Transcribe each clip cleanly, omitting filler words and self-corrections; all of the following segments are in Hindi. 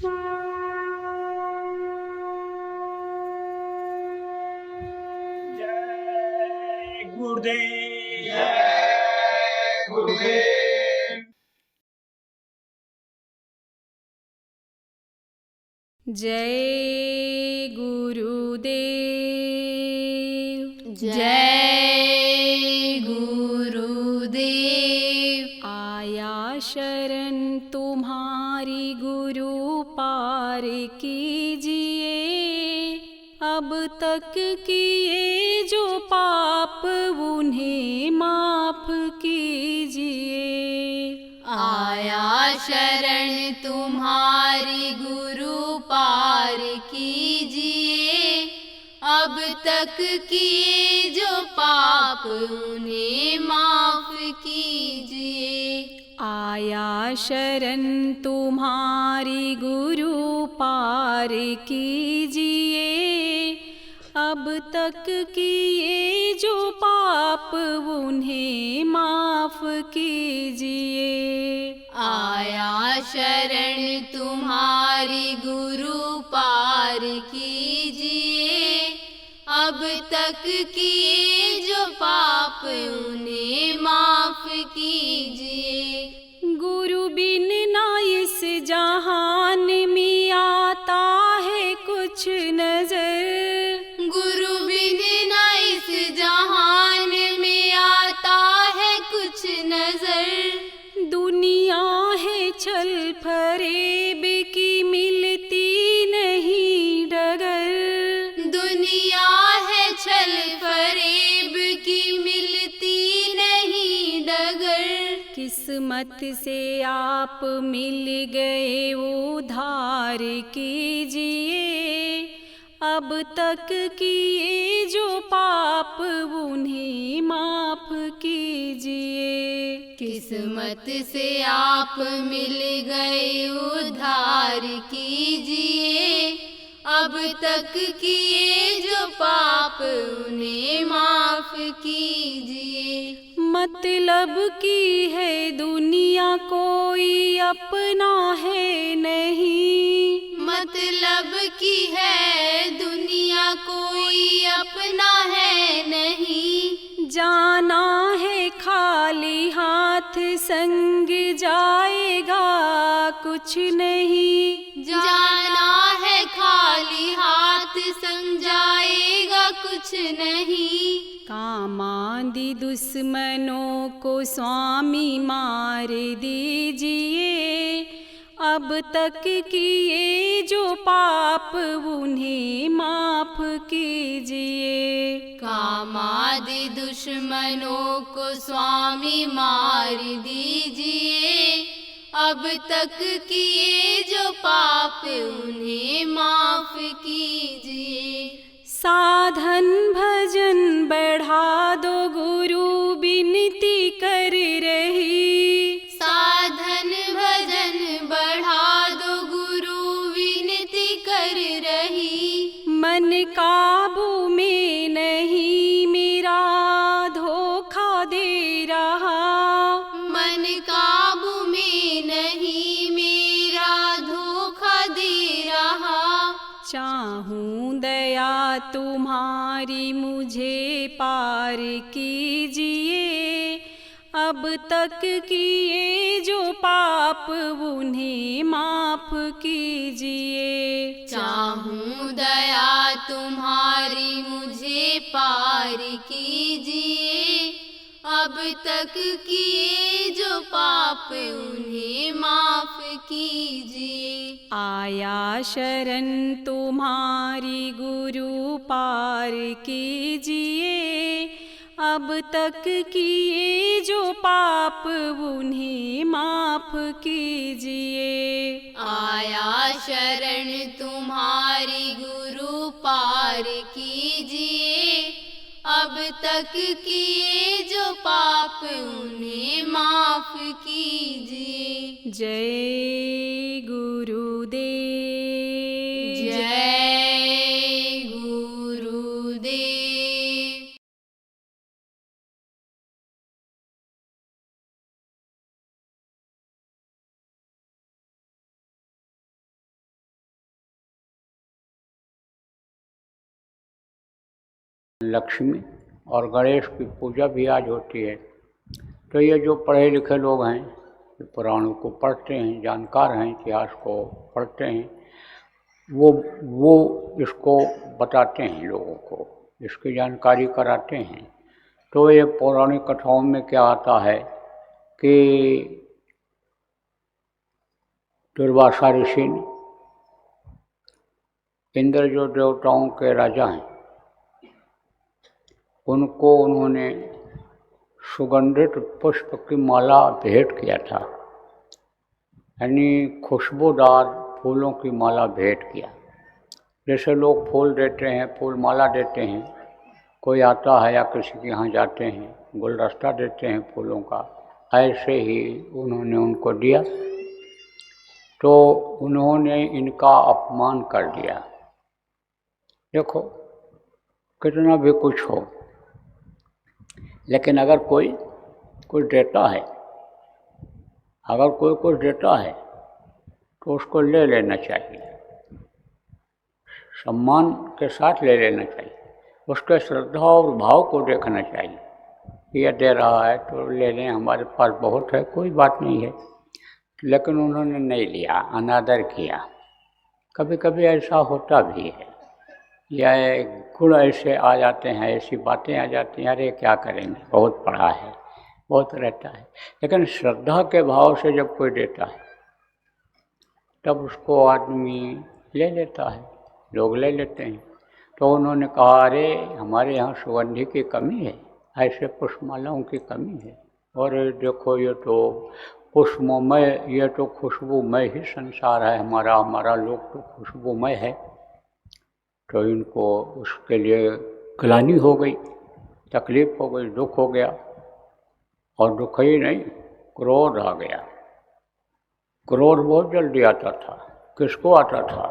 जय गुरुदेव। जय गुरुदेव। जय गुरुदेव। जय गुरुदेव। आया शरण तुम्हारी गुरु पार कीजिए, अब तक किए जो पाप उन्हें माफ कीजिए। आया शरण तुम्हारी गुरु पार कीजिए, अब तक किए जो पाप उन्हें माफ कीजिए। आया शरण तुम्हारी गुरु पार कीजिए, अब तक किए जो पाप उन्हें माफ कीजिए। आया शरण तुम्हारी गुरु पार कीजिए, अब तक किए जो पाप उन्हें माफ कीजिए। गुरु बिन ना इस जहान में आता है कुछ नजर, गुरु बिन ना इस जहान में आता है कुछ नजर। दुनिया है छल फरेब की मिलती नहीं डगर, दुनिया है छल फरेब की मिलती नहीं डगर। किस्मत से आप मिल गए उधार कीजिए, अब तक किए जो पाप उन्हें माफ कीजिए। किस्मत से आप मिल गए उद्धार कीजिए, अब तक किए जो पाप उन्हें माफ कीजिए। मतलब की है दुनिया कोई अपना है नहीं, मतलब की है दुनिया कोई अपना है नहीं। जाना है खाली हाथ संग जाएगा कुछ नहीं, जाना है खाली हाथ संग जाएगा कुछ नहीं। कामादि दुश्मनों को स्वामी मार दीजिए, अब तक किए जो पाप उन्हें माफ कीजिए। कामादि दुश्मनों को स्वामी मार दीजिए, अब तक किए जो पाप उन्हें माफ कीजिए। साधन भजन बढ़ा दो गुरु विनती कर रही, साधन भजन बढ़ा दो गुरु विनती कर रही। मन काबू में नहीं मेरा धोखा दे रहा, मन काबू में नहीं मेरा धोखा दे रहा। चाहूं दया तुम्हारी मुझे पार कीजिए, अब तक किए जो पाप उन्हें माफ कीजिए। चाहूं दया तुम्हारी मुझे पार कीजिए, अब तक किए जो पाप उन्हें माफ कीजिए। आया शरण तुम्हारी गुरु पार कीजिए, अब तक किए जो पाप उन्हें माफ कीजिए। आया शरण तुम्हारी गुरु पार कीजिए, अब तक किए जो पाप उन्हें माफ कीजिए। जय गुरुदेव। जय गुरुदेव। लक्ष्मी और गणेश की पूजा भी आज होती है। तो ये जो पढ़े लिखे लोग हैं, पुराणों को पढ़ते हैं, जानकार हैं, इतिहास को पढ़ते हैं, वो इसको बताते हैं लोगों को, इसकी जानकारी कराते हैं। तो ये पौराणिक कथाओं में क्या आता है कि दुर्वासा ऋषि ने इंद्र जो देवताओं के राजा हैं, उनको उन्होंने सुगंधित पुष्प की माला भेंट किया था, यानी खुशबूदार फूलों की माला भेंट किया। जैसे लोग फूल देते हैं, फूल माला देते हैं, कोई आता है या किसी के यहाँ जाते हैं, गुलदस्ता देते हैं फूलों का, ऐसे ही उन्होंने उनको दिया। तो उन्होंने इनका अपमान कर दिया। देखो कितना भी कुछ हो, लेकिन अगर कोई कुछ देता है, अगर कोई कुछ देता है तो उसको ले लेना चाहिए, सम्मान के साथ ले लेना चाहिए, उसके श्रद्धा और भाव को देखना चाहिए। यह दे रहा है तो ले लें, हमारे पास बहुत है, कोई बात नहीं है। लेकिन उन्होंने नहीं लिया, अनादर किया। कभी कभी ऐसा होता भी है, या गुण ऐसे आ जाते हैं, ऐसी बातें आ जाती हैं, अरे क्या करेंगे, बहुत पढ़ा है, बहुत रहता है। लेकिन श्रद्धा के भाव से जब कोई देता है तब उसको आदमी ले लेता है, लोग ले लेते हैं। तो उन्होंने कहा, अरे हमारे यहाँ सुगंधि की कमी है, ऐसे पुष्पमालाओं की कमी है, और देखो ये तो पुष्पमय, ये तो खुशबूमय ही संसार है हमारा लोक तो खुशबूमय है। तो इनको उसके लिए ग्लानि हो गई, तकलीफ हो गई, दुख हो गया, और दुख ही नहीं, क्रोध आ गया। क्रोध बहुत जल्दी आता था। किसको आता था?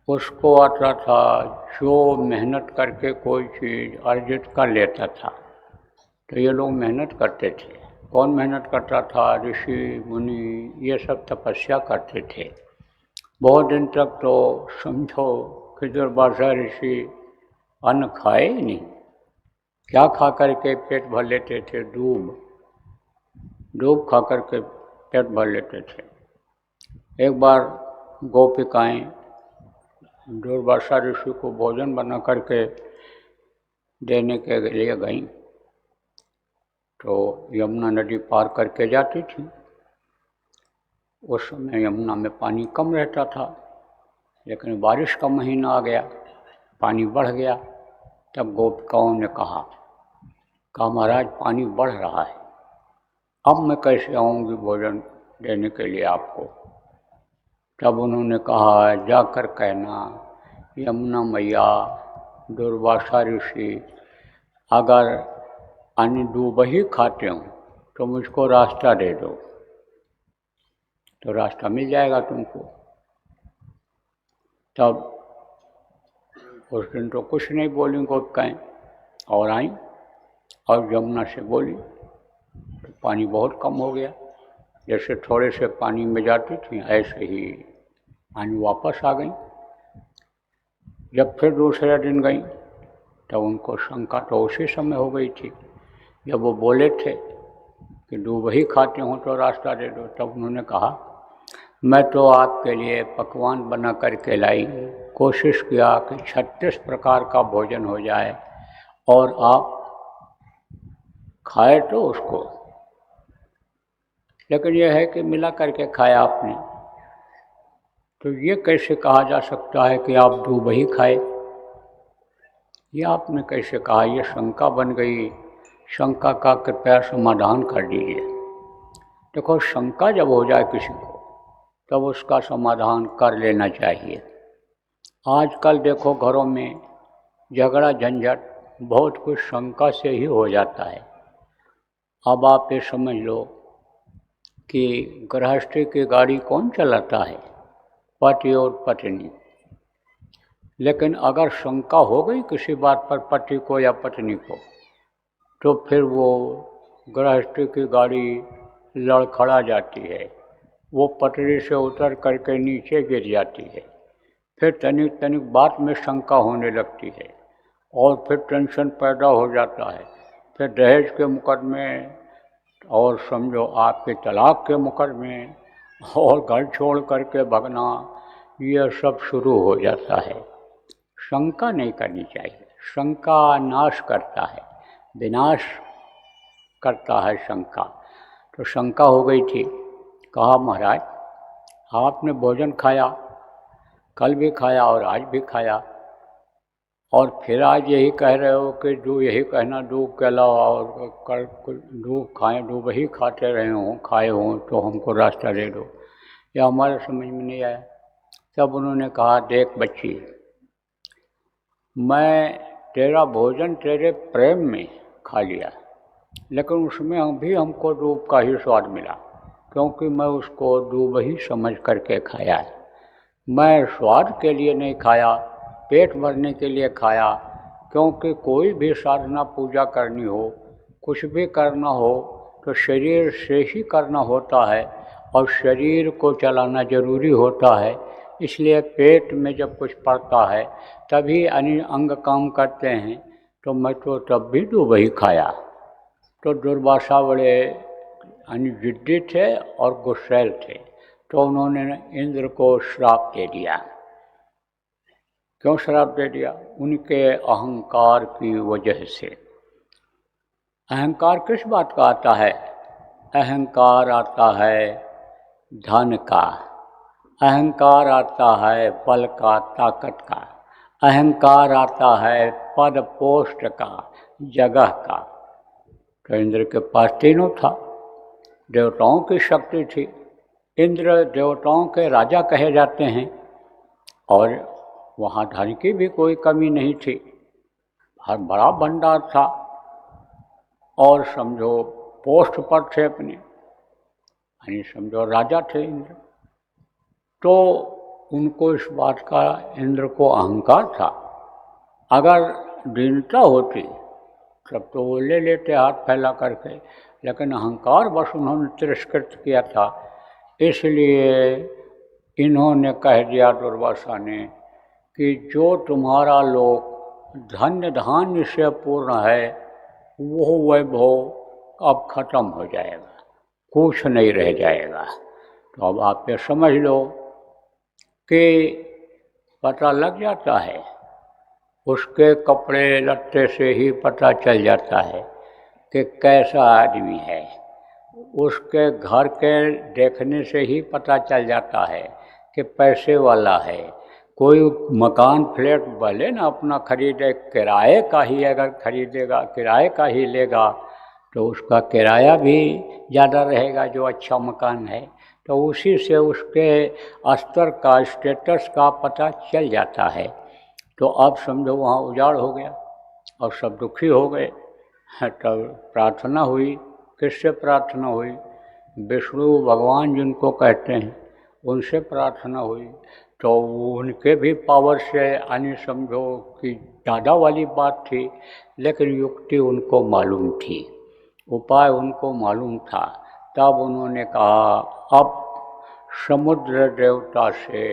उसको आता था जो मेहनत करके कोई चीज़ अर्जित कर लेता था। तो ये लोग मेहनत करते थे। कौन मेहनत करता था? ऋषि मुनि, ये सब तपस्या करते थे। बहुत दिन तक तो समझो कि दुर्वासा ऋषि अन्न खाए ही नहीं। क्या खा करके पेट भर लेते थे? दूब खा करके पेट भर लेते थे। एक बार गोपिकाएं दुर्वासा ऋषि को भोजन बना करके देने के लिए गईं, तो यमुना नदी पार करके जाती थी। उस समय यमुना में पानी कम रहता था, लेकिन बारिश का महीना आ गया, पानी बढ़ गया। तब गोपिकाओं ने कहा महाराज पानी बढ़ रहा है, अब मैं कैसे आऊँगी भोजन देने के लिए आपको। तब उन्होंने कहा, जाकर कहना यमुना मैया, दुर्वासा ऋषि अगर अन्न दूब ही खाते हो तो मुझको रास्ता दे दो, तो रास्ता मिल जाएगा तुमको। तब उस दिन तो कुछ नहीं बोली गोपिकाएं, और आई और यमुना से बोली तो पानी बहुत कम हो गया। जैसे थोड़े से पानी में जाती थी, ऐसे ही पानी वापस आ गई। जब फिर दूसरे दिन गई तब उनको शंका तो उसी समय हो गई थी जब वो बोले थे कि दूब ही खाते हो तो रास्ता दे दो। तब उन्होंने कहा, मैं तो आपके लिए पकवान बना करके लाई, कोशिश किया कि 36 प्रकार का भोजन हो जाए और आप खाए तो उसको, लेकिन यह है कि मिला करके खाया आपने। तो ये कैसे कहा जा सकता है कि आप दूब ही खाए? ये आपने कैसे कहा? ये शंका बन गई। शंका का कृपया समाधान कर दीजिए। देखो, शंका जब हो जाए किसी को तब उसका समाधान कर लेना चाहिए। आजकल देखो घरों में झगड़ा झंझट बहुत कुछ शंका से ही हो जाता है। अब आप ये समझ लो कि गृहस्थी की गाड़ी कौन चलाता है? पति और पत्नी। लेकिन अगर शंका हो गई किसी बात पर पति को या पत्नी को, तो फिर वो गृहस्थी की गाड़ी लड़खड़ा जाती है, वो पटरी से उतर करके नीचे गिर जाती है। फिर तनिक तनिक बात में शंका होने लगती है, और फिर टेंशन पैदा हो जाता है, फिर दहेज के मुकदमे और समझो आपके तलाक के मुकदमे और घर छोड़ करके भगना, ये सब शुरू हो जाता है। शंका नहीं करनी चाहिए, शंका नाश करता है, विनाश करता है शंका। तो शंका हो गई थी, कहा महाराज आपने भोजन खाया, कल भी खाया और आज भी खाया, और फिर आज यही कह रहे हो कि जो यही कहना दूध के अलावा और कल दूध खाएँ, दूध वही खाते रहे हों, खाए हों, तो हमको रास्ता दे दो। यह हमारे समझ में नहीं आया। तब उन्होंने कहा, देख बच्ची, मैं तेरा भोजन तेरे प्रेम में खा लिया, लेकिन उसमें भी हमको दूध का ही स्वाद मिला, क्योंकि मैं उसको दूध ही समझ करके खाया है। मैं स्वाद के लिए नहीं खाया, पेट भरने के लिए खाया, क्योंकि कोई भी साधना पूजा करनी हो, कुछ भी करना हो तो शरीर से ही करना होता है, और शरीर को चलाना जरूरी होता है। इसलिए पेट में जब कुछ पड़ता है तभी अन्य अंग काम करते हैं। तो मैं तो तब भी दूध ही खाया। तो दुर्वासा बड़े जिद्दी थे और गुस्सैल थे, तो उन्होंने इंद्र को श्राप दे दिया। क्यों श्राप दे दिया? उनके अहंकार की वजह से। अहंकार किस बात का आता है? अहंकार आता है धन का, अहंकार आता है बल का, ताकत का, अहंकार आता है पद पोस्ट का, जगह का। तो इंद्र के पास तीनों था। देवताओं की शक्ति थी, इंद्र देवताओं के राजा कहे जाते हैं, और वहाँ धन की भी कोई कमी नहीं थी, हर बड़ा भंडार था, और समझो पोस्ट पर थे अपने, यानी समझो राजा थे इंद्र। तो उनको इस बात का, इंद्र को अहंकार था। अगर दीनता होती तब तो वो ले लेते हाथ फैला करके, लेकिन अहंकार बस उन्होंने तिरस्कृत किया था। इसलिए इन्होंने कह दिया दुर्वासा ने कि जो तुम्हारा लोक धन्य धान्य से पूर्ण है, वो वैभव अब खत्म हो जाएगा, कुछ नहीं रह जाएगा। तो अब आप ये समझ लो कि पता लग जाता है, उसके कपड़े लत्ते से ही पता चल जाता है कि कैसा आदमी है, उसके घर के देखने से ही पता चल जाता है कि पैसे वाला है। कोई मकान फ्लैट भले ना अपना खरीदे, किराए का ही अगर खरीदेगा, किराए का ही लेगा, तो उसका किराया भी ज़्यादा रहेगा जो अच्छा मकान है। तो उसी से उसके स्तर का, स्टेटस का पता चल जाता है। तो अब समझो वहाँ उजाड़ हो गया और सब दुखी हो गए। तब प्रार्थना हुई। किससे प्रार्थना हुई? विष्णु भगवान जिनको कहते हैं उनसे प्रार्थना हुई। तो उनके भी पावर से यानी समझो कि ज़्यादा वाली बात थी, लेकिन युक्ति उनको मालूम थी, उपाय उनको मालूम था। तब उन्होंने कहा अब समुद्र देवता से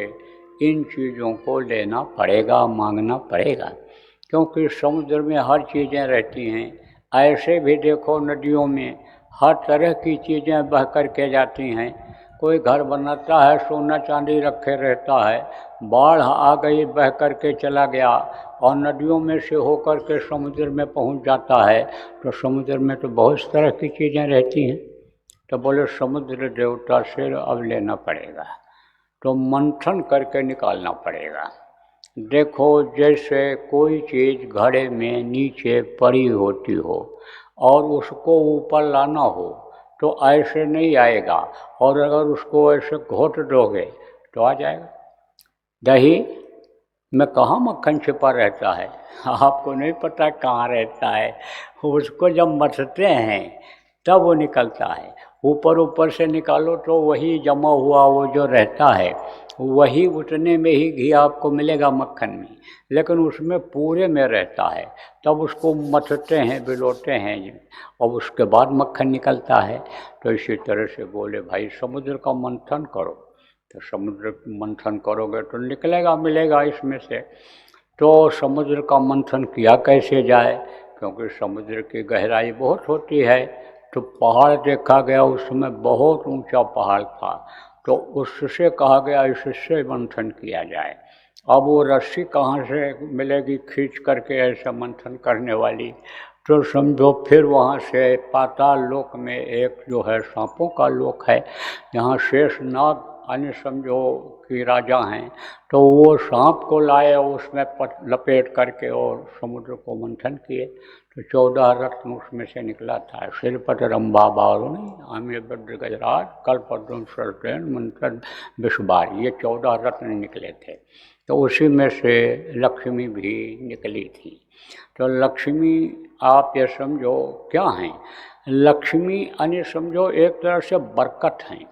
इन चीज़ों को लेना पड़ेगा, मांगना पड़ेगा, क्योंकि समुद्र में हर चीज़ें रहती हैं। ऐसे भी देखो नदियों में हर तरह की चीज़ें बह कर के जाती हैं। कोई घर बनाता है, सोना चांदी रखे रहता है, बाढ़ आ गई, बह कर के चला गया और नदियों में से होकर के समुद्र में पहुंच जाता है। तो समुद्र में तो बहुत तरह की चीज़ें रहती हैं। तो बोले समुद्र देवता से अब लेना पड़ेगा, तो मंथन करके निकालना पड़ेगा। देखो जैसे कोई चीज़ घड़े में नीचे पड़ी होती हो और उसको ऊपर लाना हो तो ऐसे नहीं आएगा, और अगर उसको ऐसे घोट दोगे तो आ जाएगा। दही में कहाँ मक्खन छिपा रहता है, आपको नहीं पता कहाँ रहता है। उसको जब मथते हैं तब वो निकलता है। ऊपर ऊपर से निकालो तो वही जमा हुआ वो जो रहता है, वही उतने में ही घी आपको मिलेगा मक्खन में, लेकिन उसमें पूरे में रहता है। तब उसको मथते हैं, बिलोते हैं, और उसके बाद मक्खन निकलता है। तो इसी तरह से बोले भाई समुद्र का मंथन करो, तो समुद्र मंथन करोगे तो निकलेगा, मिलेगा इसमें से। तो समुद्र का मंथन किया कैसे जाए, क्योंकि समुद्र की गहराई बहुत होती है। तो पहाड़ देखा गया, उसमें बहुत ऊंचा पहाड़ था, तो उससे कहा गया इससे मंथन किया जाए। अब वो रस्सी कहाँ से मिलेगी खींच करके ऐसा मंथन करने वाली, तो समझो फिर वहाँ से पाताल लोक में एक जो है सांपों का लोक है, जहाँ शेषनाग अन्य समझो कि राजा हैं, तो वो सांप को लाए उसमें लपेट करके और समुद्र को मंथन किए। तो 14 रत्न उसमें से निकला था, श्रीपत रंभा बारुणी आम्य बद्र गजराज कल्पद्रुम सरसेन मंथन विश्वबार, ये 14 रत्न निकले थे। तो उसी में से लक्ष्मी भी निकली थी। तो लक्ष्मी आप ये समझो क्या हैं, लक्ष्मी अन्य समझो एक तरह से बरकत हैं।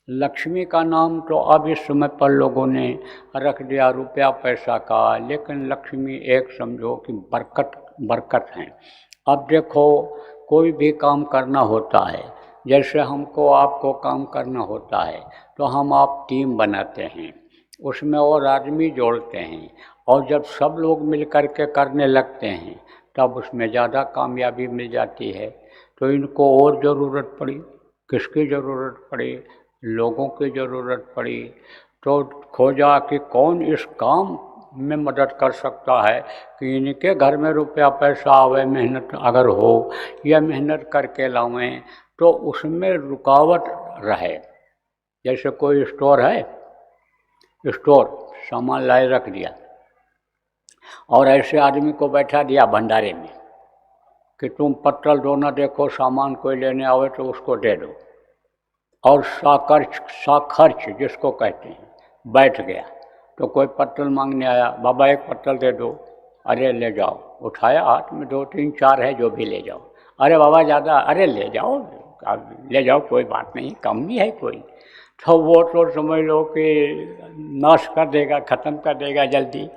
लक्ष्मी का नाम तो अब इस समय पर लोगों ने रख दिया रुपया पैसा का, लेकिन लक्ष्मी एक समझो कि बरकत हैं। अब देखो कोई भी काम करना होता है, जैसे हमको आपको काम करना होता है तो हम आप टीम बनाते हैं, उसमें और आदमी जोड़ते हैं, और जब सब लोग मिल कर के करने लगते हैं तब उसमें ज़्यादा कामयाबी मिल जाती है। तो इनको और ज़रूरत पड़ी, किसकी ज़रूरत पड़ी, लोगों की ज़रूरत पड़ी। तो खोजा कि कौन इस काम में मदद कर सकता है कि इनके घर में रुपया पैसा आवे, मेहनत अगर हो या मेहनत करके लावें तो उसमें रुकावट रहे। जैसे कोई स्टोर है, स्टोर सामान लाए रख दिया और ऐसे आदमी को बैठा दिया भंडारे में कि तुम पत्तल दो ना, देखो सामान कोई लेने आवे तो उसको दे दो, और साखर्च जिसको कहते हैं, बैठ गया तो कोई पत्तल मांगने आया, बाबा एक पत्तल दे दो, अरे ले जाओ, उठाया हाथ में 2 3 4 है जो भी ले जाओ, अरे बाबा ज़्यादा, अरे ले जाओ, ले जाओ कोई बात नहीं, कम नहीं है कोई। तो वो तो समझ लो कि नाश कर देगा, ख़त्म कर देगा जल्दी।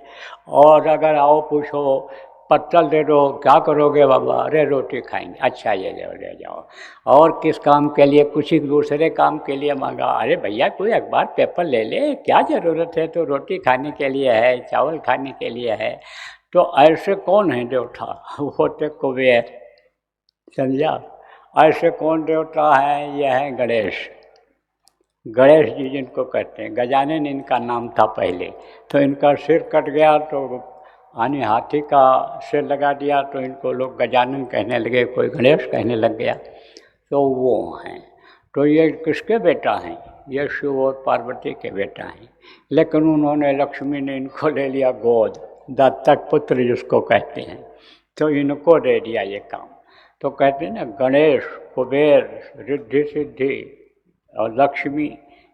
और अगर आओ पूछो पत्तल दे दो, क्या करोगे बाबा, अरे रोटी खाएंगे, अच्छा ये ले जाओ। और किस काम के लिए, कुछ ही दूसरे काम के लिए मांगा, अरे भैया कोई अखबार पेपर ले ले, क्या ज़रूरत है, तो रोटी खाने के लिए है, चावल खाने के लिए है। तो ऐसे कौन है देवता, वो तो कुबेर, समझा। ऐसे कौन देवता है, ये है गणेश। गणेश जी जिनको कहते हैं, गजानन इनका नाम था पहले। तो इनका सिर कट गया तो यानी हाथी का सिर लगा दिया, तो इनको लोग गजानन कहने लगे, कोई गणेश कहने लग गया। तो वो हैं। तो ये किसके बेटा हैं, ये शिव और पार्वती के बेटा हैं। लेकिन उन्होंने, लक्ष्मी ने इनको ले लिया गोद, दत्तक पुत्र जिसको कहते हैं, तो इनको दे दिया ये काम। तो कहते हैं ना, गणेश, कुबेर, रिद्धि सिद्धि और लक्ष्मी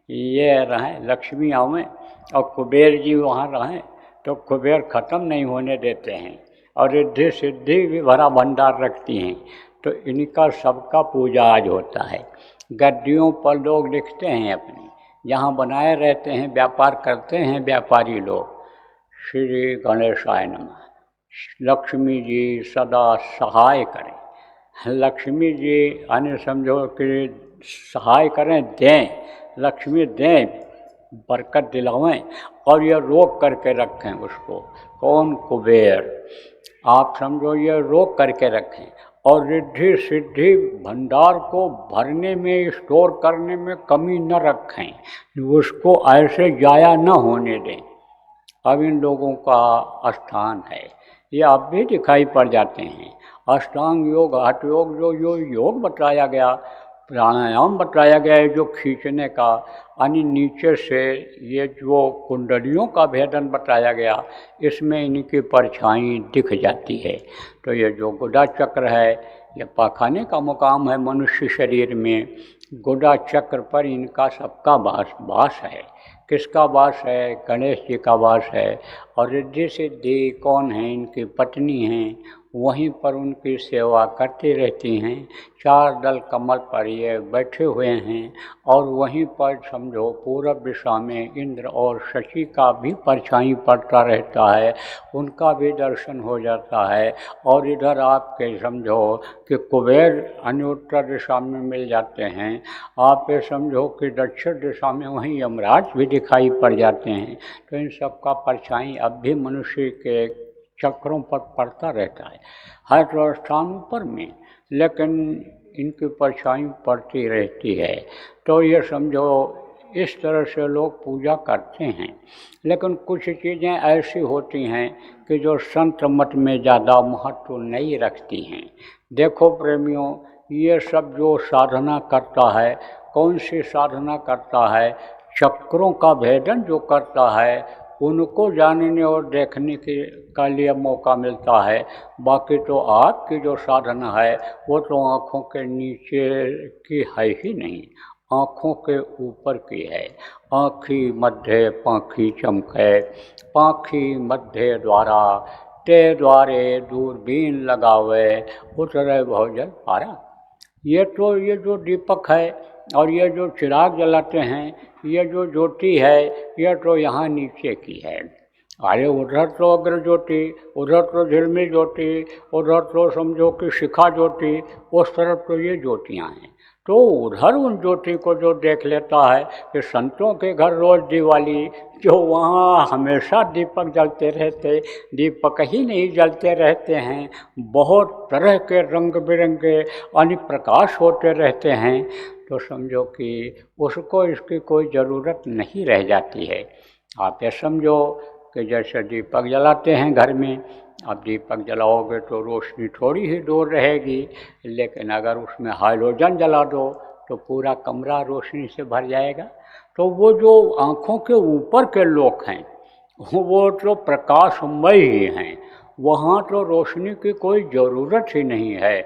ये रहें, लक्ष्मी आवें और कुबेर जी वहाँ रहें, तो कुबेर ख़त्म नहीं होने देते हैं, और रिद्धि सिद्धि भी भरा भंडार रखती हैं। तो इनका सबका पूजा आज होता है। गद्दियों पर लोग लिखते हैं अपनी, जहाँ बनाए रहते हैं, व्यापार करते हैं व्यापारी लोग, श्री गणेशाय नमः, लक्ष्मी जी सदा सहाय करें। लक्ष्मी जी अन्य समझो कि सहाय करें, दें, लक्ष्मी दें, बरकत दिलावें, और ये रोक करके रखें उसको। कौन, कुबेर, आप समझो ये रोक करके रखें। और रिद्धि सिद्धि भंडार को भरने में, स्टोर करने में कमी न रखें, उसको ऐसे जाया न होने दें। अब इन लोगों का स्थान है, ये अब भी दिखाई पड़ जाते हैं। अष्टांग योग, हठ योग, जो योग बताया गया, प्राणायाम बताया गया है, जो खींचने का, यानी नीचे से ये जो कुंडलियों का भेदन बताया गया, इसमें इनकी परछाई दिख जाती है। तो ये जो गुदा चक्र है, ये पाखाने का मुकाम है मनुष्य शरीर में। गुदा चक्र पर इनका सबका वास है। किसका वास है, गणेश जी का वास है। और रिद्धि सिद्धि कौन है, इनकी पत्नी हैं, वहीं पर उनकी सेवा करती रहती हैं। 4 दल कमल पर ये बैठे हुए हैं और वहीं पर समझो पूरब दिशा में इंद्र और शची का भी परछाई पड़ता रहता है, उनका भी दर्शन हो जाता है। और इधर आपके समझो कि कुबेर उत्तर दिशा में मिल जाते हैं। आप ये समझो कि दक्षिण दिशा में वहीं यमराज भी दिखाई पड़ जाते हैं। तो इन सब का परछाई अब भी मनुष्य के चक्रों पर पड़ता रहता है, हर स्थानों पर में, लेकिन इनकी परछाई पड़ती रहती है। तो ये समझो इस तरह से लोग पूजा करते हैं। लेकिन कुछ चीज़ें ऐसी होती हैं कि जो संत मत में ज़्यादा महत्व नहीं रखती हैं। देखो प्रेमियों, ये सब जो साधना करता है, कौन सी साधना करता है? चक्रों का भेदन जो करता है उनको जानने और देखने का लिए मौका मिलता है। बाकी तो आपकी जो साधना है वो तो आँखों के नीचे की है ही नहीं, आँखों के ऊपर की है। आँखी मध्य पाँखी चमके, पाँखी मध्य द्वारा, ते द्वारे दूरबीन लगावे, उतरे भवजल पारा। ये जो दीपक है और ये जो चिराग जलाते हैं, ये जो ज्योति है, ये तो यहाँ नीचे की है। अरे उधर तो अग्र ज्योति, उधर तो झिलमिल ज्योति, उधर तो समझो कि शिखा ज्योति, उस तरफ तो ये ज्योतियाँ हैं। तो उधर उन ज्योति को जो देख लेता है कि संतों के घर रोज़ दिवाली, जो वहाँ हमेशा दीपक जलते रहते, दीपक ही नहीं जलते रहते हैं, बहुत तरह के रंग बिरंगे अन्य प्रकाश होते रहते हैं, तो समझो कि उसको इसकी कोई ज़रूरत नहीं रह जाती है। आप ये समझो कि जैसे दीपक जलाते हैं घर में, अब दीपक जलाओगे तो रोशनी थोड़ी ही दूर रहेगी, लेकिन अगर उसमें हाइड्रोजन जला दो तो पूरा कमरा रोशनी से भर जाएगा। तो वो जो आँखों के ऊपर के लोग हैं वो तो प्रकाशमय ही हैं, वहाँ तो रोशनी की कोई ज़रूरत ही नहीं है।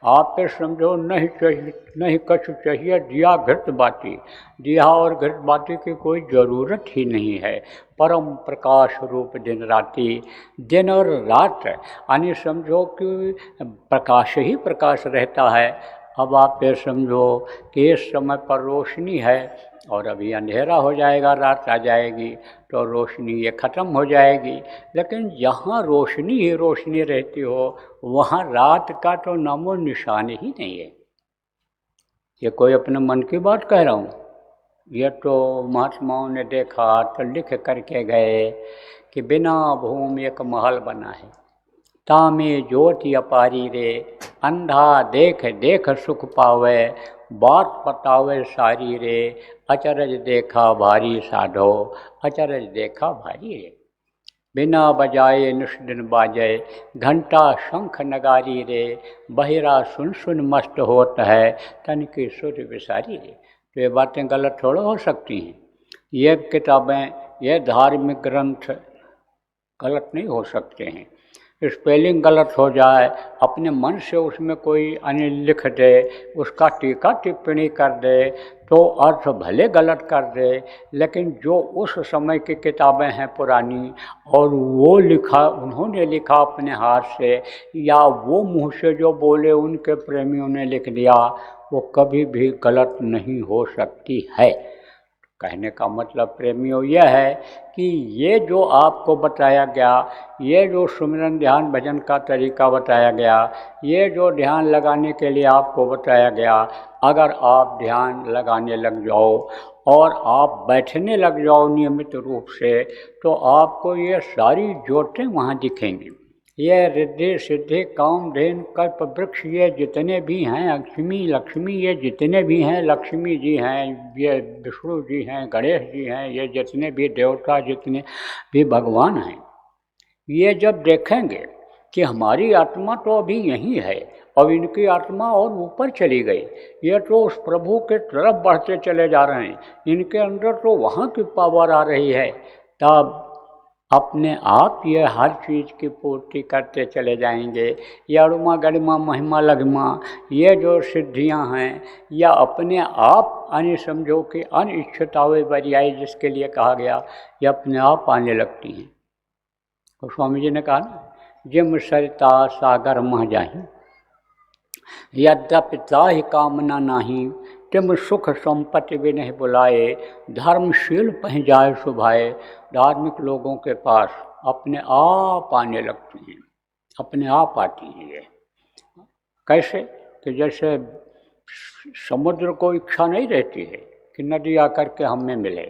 आप पे समझो नहीं कछु चाहिए दिया घृत बाती, दिया और घृत बाती की कोई ज़रूरत ही नहीं है। परम प्रकाश रूप दिन राति, दिन और रात यानी समझो कि प्रकाश ही प्रकाश रहता है। अब आप ये समझो कि इस समय पर रोशनी है और अभी अंधेरा हो जाएगा, रात आ जाएगी तो रोशनी ये ख़त्म हो जाएगी। लेकिन जहाँ रोशनी ही रोशनी रहती हो वहाँ रात का तो नामो निशान ही नहीं है। ये कोई अपने मन की बात कह रहा हूँ, ये तो महात्माओं ने देखा तो लिख करके गए कि बिना भूमि एक महल बना है, तामे ज्योति अपारी रे, अंधा देख देख सुख पावे, बात बतावे सारी रे, अचरज देखा भारी साधो, अचरज देखा भारी रे। बिना बजाए निष्दिन बाजे, घंटा शंख नगारी रे, बहिरा सुन सुन मस्त होत है, तन की सुर विसारी रे। तो ये बातें गलत थोड़ा हो सकती हैं। ये किताबें, ये धार्मिक ग्रंथ गलत नहीं हो सकते हैं। स्पेलिंग गलत हो जाए, अपने मन से उसमें कोई अनिल लिख दे, उसका टीका टिप्पणी कर दे तो अर्थ भले गलत कर दे, लेकिन जो उस समय की किताबें हैं पुरानी और वो लिखा, उन्होंने लिखा अपने हाथ से या वो मुँह से जो बोले उनके प्रेमियों ने लिख दिया, वो कभी भी गलत नहीं हो सकती है। कहने का मतलब प्रेमियों यह है कि ये जो आपको बताया गया, ये जो सुमिरन ध्यान भजन का तरीका बताया गया, ये जो ध्यान लगाने के लिए आपको बताया गया, अगर आप ध्यान लगाने लग जाओ और आप बैठने लग जाओ नियमित रूप से, तो आपको ये सारी ज्योतें वहाँ दिखेंगी। ये रिद्धि सिद्धि कामधेन कल्प वृक्ष, ये जितने भी हैं, लक्ष्मी ये जितने भी हैं, लक्ष्मी जी हैं, ये विष्णु जी हैं, गणेश जी हैं, ये जितने भी देवता, जितने भी भगवान हैं, ये जब देखेंगे कि हमारी आत्मा तो अभी यहीं है और इनकी आत्मा और ऊपर चली गई, ये तो उस प्रभु के तरफ बढ़ते चले जा रहे हैं, इनके अंदर तो वहाँ की पावर आ रही है, तब अपने आप ये हर चीज़ की पूर्ति करते चले जाएंगे। या अरुमा गरिमा महिमा लघिमा, ये जो सिद्धियां हैं या अपने आप यानी समझो कि अनिश्चितावे बरियाई जिसके लिए कहा गया, ये अपने आप आने लगती हैं। और स्वामी जी ने कहा ना जिम सरिता सागर मह जाही। यद्यपि ताहि कामना नाही, तिम सुख संपत्ति भी नहीं बुलाए। धर्मशील पह जाए सुभाए। धार्मिक लोगों के पास अपने आप आने लगती हैं, अपने आप आती हैं ये। कैसे? कि जैसे समुद्र को इच्छा नहीं रहती है कि नदी आकर के हमें मिले,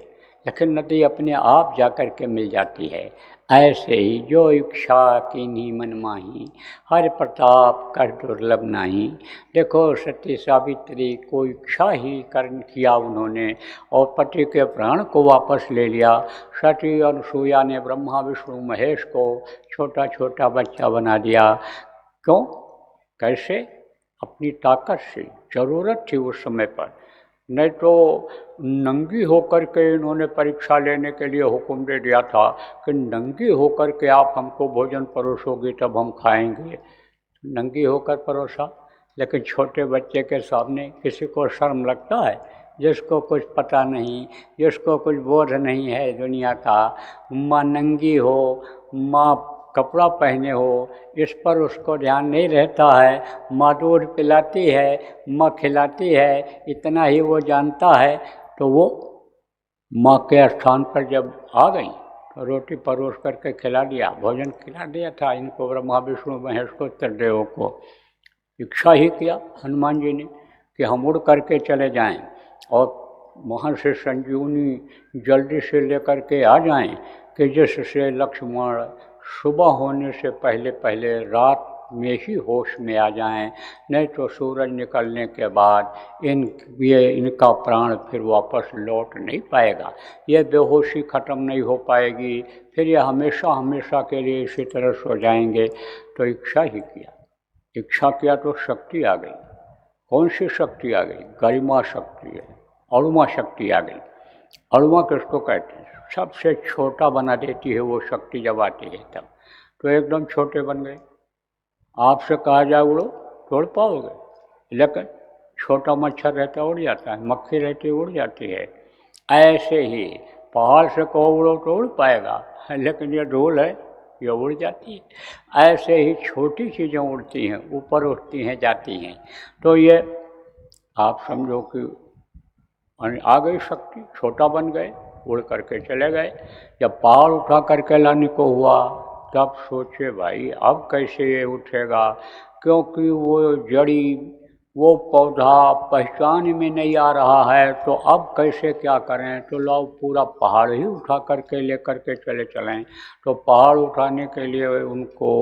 लेकिन नदी अपने आप जाकर के मिल जाती है। ऐसे ही जो इच्छा कीन्ही मन माही, हर प्रताप कर दुर्लभ नाही। देखो सती सावित्री को इच्छा ही कर्म किया उन्होंने और पति के प्राण को वापस ले लिया। सती अनुसुईया ने ब्रह्मा विष्णु महेश को छोटा छोटा बच्चा बना दिया। क्यों? कैसे? अपनी ताकत से। ज़रूरत थी उस समय पर, नहीं तो नंगी होकर के इन्होंने परीक्षा लेने के लिए हुक्म दे दिया था कि नंगी होकर के आप हमको भोजन परोसोगे तब हम खाएंगे। नंगी होकर परोसा, लेकिन छोटे बच्चे के सामने किसी को शर्म लगता है? जिसको कुछ पता नहीं, जिसको कुछ बोध नहीं है दुनिया का, माँ नंगी हो, माँ कपड़ा पहने हो, इस पर उसको ध्यान नहीं रहता है। माँ दूध पिलाती है, माँ खिलाती है, इतना ही वो जानता है। तो वो माँ के स्थान पर जब आ गई तो रोटी परोस करके खिला दिया, भोजन खिला दिया था इनको, ब्रह्मा विष्णु महेश को, त्रिदेवों को। इच्छा ही किया हनुमान जी ने कि हम उड़ करके चले जाएं और वहाँ से संजीवनी जल्दी से लेकर के आ जाएं कि जिससे लक्ष्मण सुबह होने से पहले पहले रात में ही होश में आ जाएं, नहीं तो सूरज निकलने के बाद इनका प्राण फिर वापस लौट नहीं पाएगा। ये बेहोशी ख़त्म नहीं हो पाएगी, फिर ये हमेशा हमेशा के लिए इसी तरह सो जाएंगे। तो इच्छा ही किया, इच्छा किया तो शक्ति आ गई। कौन सी शक्ति आ गई? गरिमा शक्ति है, अणुमा शक्ति आ गई। अणुमा किसको कहते हैं? सबसे छोटा बना देती है वो शक्ति जब आती है तब। तो एकदम छोटे बन गए। आपसे कहा जाए उड़ो तो उड़ पाओगे, लेकिन छोटा मच्छर रहता उड़ जाता है, मक्खी रहती उड़ जाती है। ऐसे ही पहाड़ से कहो उड़ो तो उड़ पाएगा, लेकिन ये धूल है, ये उड़ जाती है। ऐसे ही छोटी चीज़ें उड़ती हैं, ऊपर उठती हैं, जाती हैं। तो ये आप समझो कि आ गई शक्ति, छोटा बन गए, उड़ करके चले गए। जब पहाड़ उठा करके लाने को हुआ तब सोचे भाई अब कैसे ये उठेगा, क्योंकि वो जड़ी, वो पौधा पहचान में नहीं आ रहा है, तो अब कैसे क्या करें? तो लाओ पूरा पहाड़ ही उठा करके ले करके चलें। तो पहाड़ उठाने के लिए उनको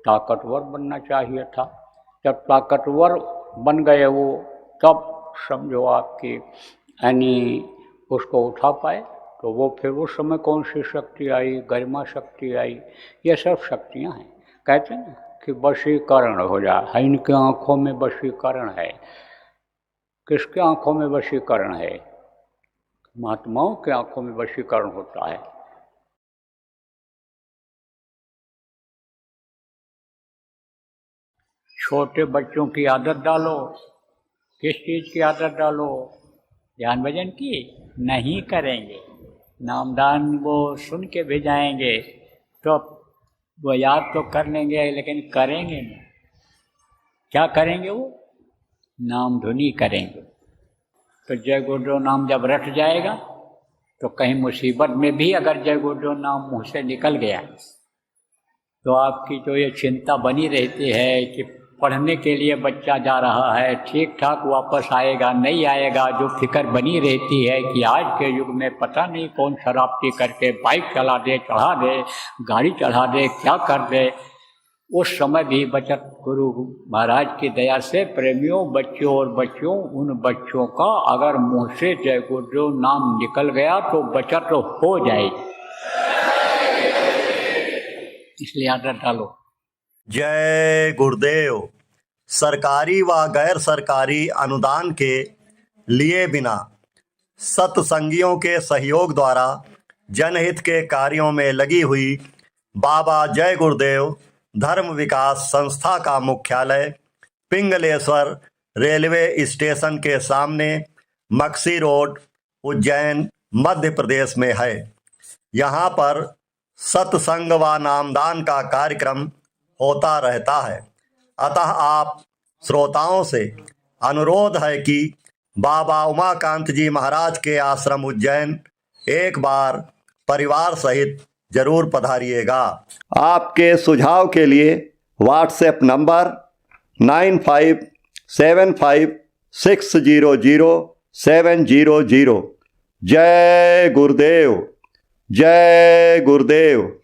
ताकतवर बनना चाहिए था। जब ताकतवर बन गए वो, तब समझो आपकी यानी उसको उठा पाए। तो वो फिर उस समय कौन सी शक्ति आई? गरिमा शक्ति आई। ये सब शक्तियाँ हैं। कहते हैं कि वशीकरण हो जाए, इनकी आँखों में वशीकरण है। किसके आँखों में वशीकरण है? महात्माओं के आँखों में वशीकरण होता है। छोटे बच्चों की आदत डालो। किस चीज़ की आदत डालो? ध्यान भजन की नहीं करेंगे, नामदान वो सुन के भी जाएंगे तो वो याद तो कर लेंगे, लेकिन करेंगे नहीं। क्या करेंगे? वो नाम धुनी करेंगे। तो जय गुरुदेव नाम जब रट जाएगा तो कहीं मुसीबत में भी अगर जय गुरुदेव नाम मुँह से निकल गया तो आपकी जो ये चिंता बनी रहती है कि पढ़ने के लिए बच्चा जा रहा है, ठीक ठाक वापस आएगा नहीं आएगा, जो फिक्र बनी रहती है कि आज के युग में पता नहीं कौन शराब पी करके बाइक चला दे, चढ़ा दे, गाड़ी चढ़ा दे, क्या कर दे, उस समय भी बचत गुरु महाराज की दया से प्रेमियों, बच्चों और बच्चियों, उन बच्चों का अगर मुँह से जय गुरुदेव नाम निकल गया तो बचत हो जाएगी। इसलिए आदत डालो। जय गुरुदेव। सरकारी व गैर सरकारी अनुदान के लिए बिना सत्संगियों के सहयोग द्वारा जनहित के कार्यों में लगी हुई बाबा जय गुरुदेव धर्म विकास संस्था का मुख्यालय पिंगलेश्वर रेलवे स्टेशन के सामने मक्सी रोड, उज्जैन, मध्य प्रदेश में है। यहाँ पर सत्संग व नामदान का कार्यक्रम होता रहता है। अतः आप श्रोताओं से अनुरोध है कि बाबा उमाकांत जी महाराज के आश्रम उज्जैन एक बार परिवार सहित जरूर पधारिएगा। आपके सुझाव के लिए व्हाट्सएप नंबर 9575600700। जय गुरुदेव, जय गुरुदेव।